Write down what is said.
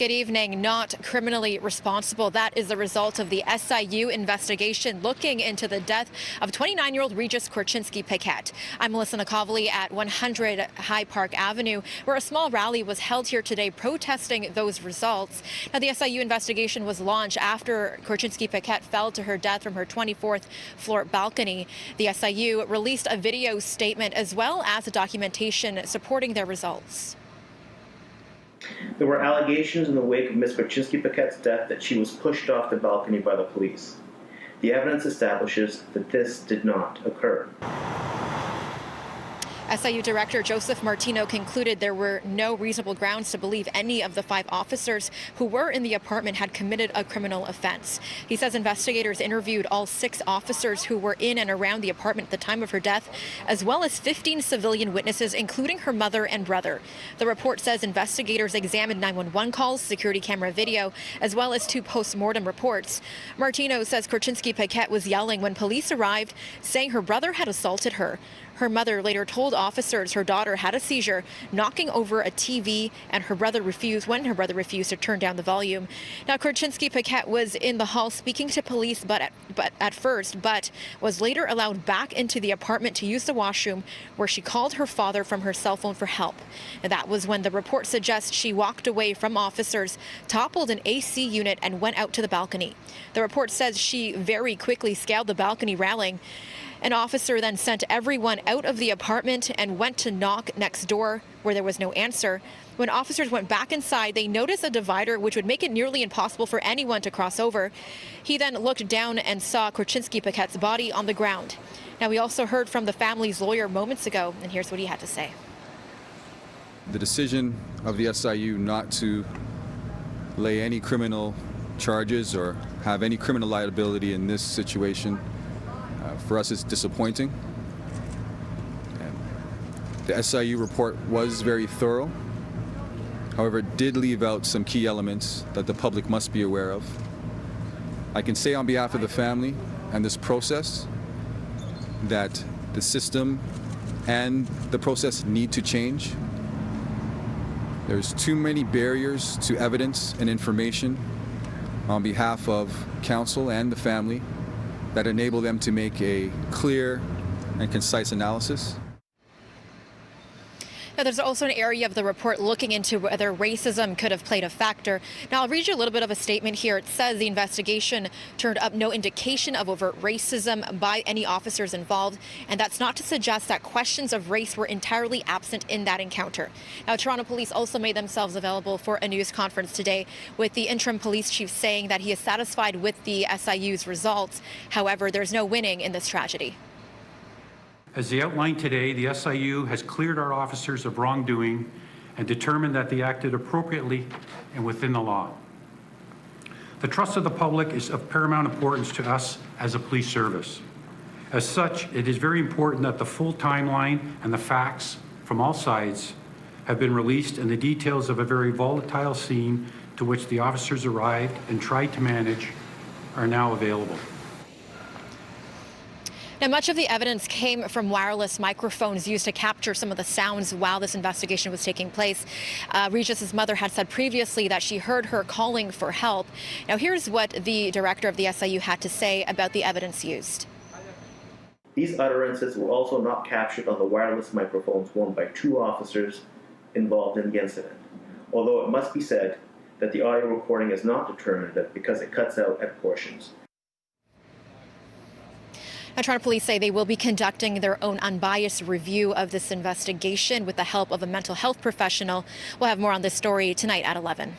Good evening. Not criminally responsible. That is the result of the SIU investigation looking into the death of 29-year-old Regis Korchinski-Paquet. I'm Melissa Nakhavoly at 100 High Park Avenue, where a small rally was held here today protesting those results. Now, the SIU investigation was launched after Korchinski-Paquet fell to her death from her 24th floor balcony. The SIU released a video statement as well as a documentation supporting their results. There were allegations in the wake of Ms. Korchinski-Paquet's death that she was pushed off the balcony by the police. The evidence establishes that this did not occur. SIU Director Joseph Martino concluded there were no reasonable grounds to believe any of the 5 officers who were in the apartment had committed a criminal offense. He says investigators interviewed all 6 officers who were in and around the apartment at the time of her death, as well as 15 civilian witnesses, including her mother and brother. The report says investigators examined 911 calls, security camera video, as well as 2 post-mortem reports. Martino says Korchinski-Paquet was yelling when police arrived, saying her brother had assaulted her. Her mother later told officers her daughter had a seizure, knocking over a TV, and her brother refused to turn down the volume. Now, Korchinski-Paquet was in the hall speaking to police, but was later allowed back into the apartment to use the washroom, where she called her father from her cell phone for help. And that was when the report suggests she walked away from officers, toppled an AC unit, and went out to the balcony. The report says she very quickly scaled the balcony railing. An officer then sent everyone out of the apartment and went to knock next door, where there was no answer. When officers went back inside, they noticed a divider which would make it nearly impossible for anyone to cross over. He then looked down and saw Korchinski-Paquet's body on the ground. Now, we also heard from the family's lawyer moments ago, and here's what he had to say. The decision of the SIU not to lay any criminal charges or have any criminal liability in this situation, for us, it's disappointing. The SIU report was very thorough. However, it did leave out some key elements that the public must be aware of. I can say on behalf of the family and this process that the system and the process need to change. There's too many barriers to evidence and information on behalf of counsel and the family that enable them to make a clear and concise analysis. Now, there's also an area of the report looking into whether racism could have played a factor. Now, I'll read you a little bit of a statement here. It says the investigation turned up no indication of overt racism by any officers involved, and that's not to suggest that questions of race were entirely absent in that encounter. Now, Toronto Police also made themselves available for a news conference today, with the interim police chief saying that he is satisfied with the SIU's results. However, there's no winning in this tragedy. As they outlined today, the SIU has cleared our officers of wrongdoing and determined that they acted appropriately and within the law. The trust of the public is of paramount importance to us as a police service. As such, it is very important that the full timeline and the facts from all sides have been released, and the details of a very volatile scene to which the officers arrived and tried to manage are now available. Now, much of the evidence came from wireless microphones used to capture some of the sounds while this investigation was taking place. Regis's mother had said previously that she heard her calling for help. Now, here's what the director of the SIU had to say about the evidence used. These utterances were also not captured on the wireless microphones worn by 2 officers involved in the incident, although it must be said that the audio recording is not determinative because it cuts out at portions. Now, Toronto Police say they will be conducting their own unbiased review of this investigation with the help of a mental health professional. We'll have more on this story tonight at 11.